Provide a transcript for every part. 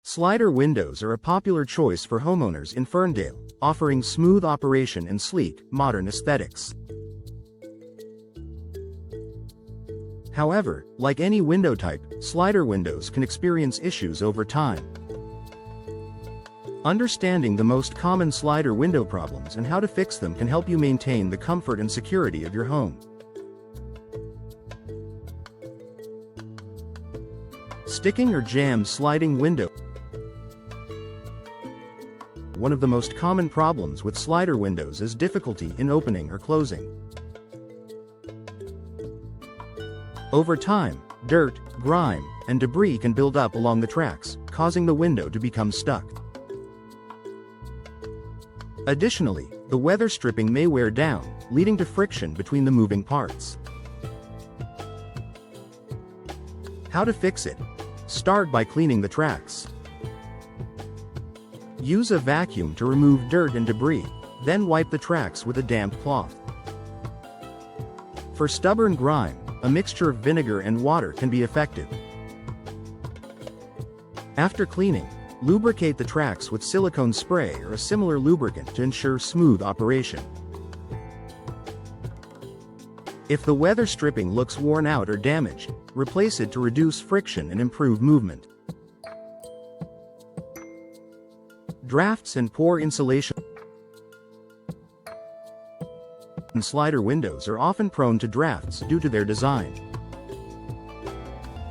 Slider windows are a popular choice for homeowners in Ferndale, offering smooth operation and sleek, modern aesthetics. However, like any window type, slider windows can experience issues over time. Understanding the most common slider window problems and how to fix them can help you maintain the comfort and security of your home. Sticking or jammed sliding window. One of the most common problems with slider windows is difficulty in opening or closing. Over time, dirt, grime, and debris can build up along the tracks, causing the window to become stuck. Additionally, the weather stripping may wear down, leading to friction between the moving parts. How to fix it? Start by cleaning the tracks. Use a vacuum to remove dirt and debris, then wipe the tracks with a damp cloth. For stubborn grime, a mixture of vinegar and water can be effective. After cleaning, lubricate the tracks with silicone spray or a similar lubricant to ensure smooth operation. If the weather stripping looks worn out or damaged, replace it to reduce friction and improve movement. Drafts and poor insulation. Slider windows are often prone to drafts due to their design.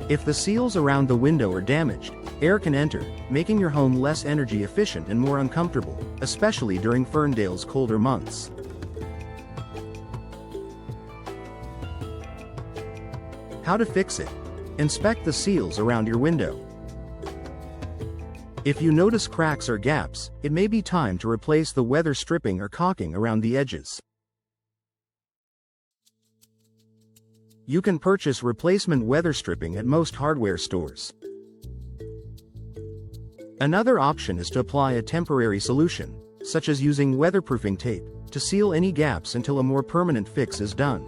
If the seals around the window are damaged, air can enter, making your home less energy efficient and more uncomfortable, especially during Ferndale's colder months. How to fix it? Inspect the seals around your window. If you notice cracks or gaps, it may be time to replace the weather stripping or caulking around the edges. You can purchase replacement weather stripping at most hardware stores. Another option is to apply a temporary solution, such as using weatherproofing tape, to seal any gaps until a more permanent fix is done.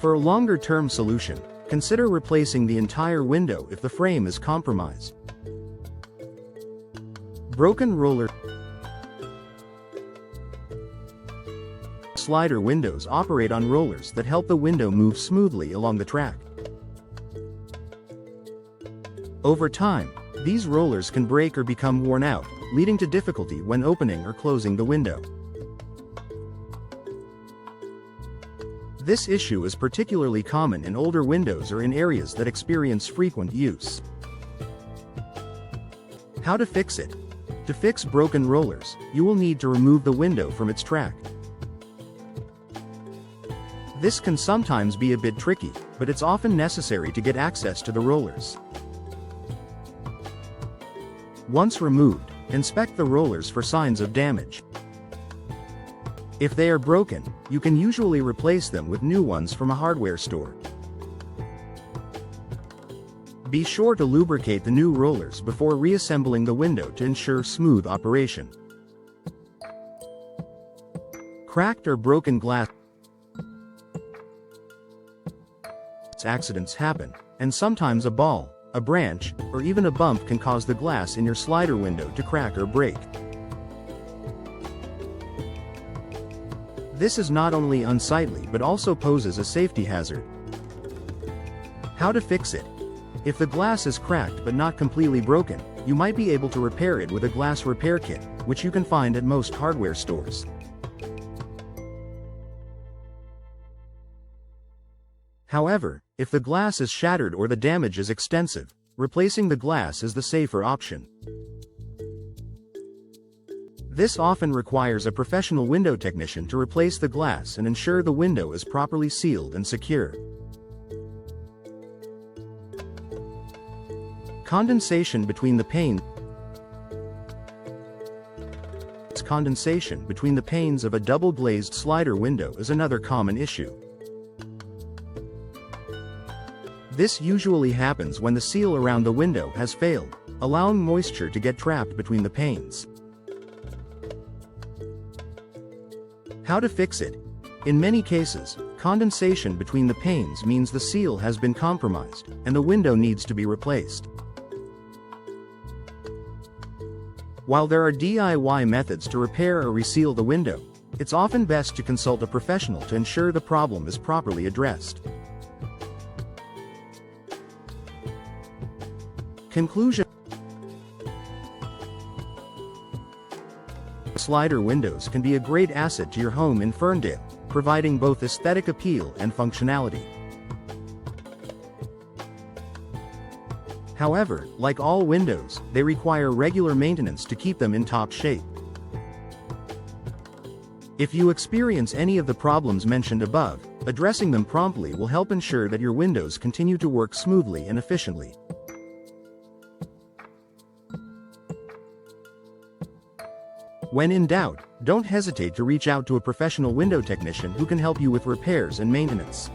For a longer-term solution, consider replacing the entire window if the frame is compromised. Broken roller. Slider windows operate on rollers that help the window move smoothly along the track. Over time, these rollers can break or become worn out, leading to difficulty when opening or closing the window. This issue is particularly common in older windows or in areas that experience frequent use. How to fix it? To fix broken rollers, you will need to remove the window from its track. This can sometimes be a bit tricky, but it's often necessary to get access to the rollers. Once removed, inspect the rollers for signs of damage. If they are broken, you can usually replace them with new ones from a hardware store. Be sure to lubricate the new rollers before reassembling the window to ensure smooth operation. Cracked or broken glass. Accidents happen, and sometimes a ball, a branch, or even a bump can cause the glass in your slider window to crack or break. This is not only unsightly but also poses a safety hazard. How to fix it? If the glass is cracked but not completely broken, you might be able to repair it with a glass repair kit, which you can find at most hardware stores. However, if the glass is shattered or the damage is extensive, replacing the glass is the safer option. This often requires a professional window technician to replace the glass and ensure the window is properly sealed and secure. Condensation between the panes. Condensation between the panes of a double-glazed slider window is another common issue. This usually happens when the seal around the window has failed, allowing moisture to get trapped between the panes. How to fix it? In many cases, Condensation between the panes means the seal has been compromised, and the window needs to be replaced. While there are DIY methods to repair or reseal the window, it's often best to consult a professional to ensure the problem is properly addressed. Conclusion: Slider windows can be a great asset to your home in Ferndale, providing both aesthetic appeal and functionality. However, like all windows, they require regular maintenance to keep them in top shape. If you experience any of the problems mentioned above, addressing them promptly will help ensure that your windows continue to work smoothly and efficiently. When in doubt, don't hesitate to reach out to a professional window technician who can help you with repairs and maintenance.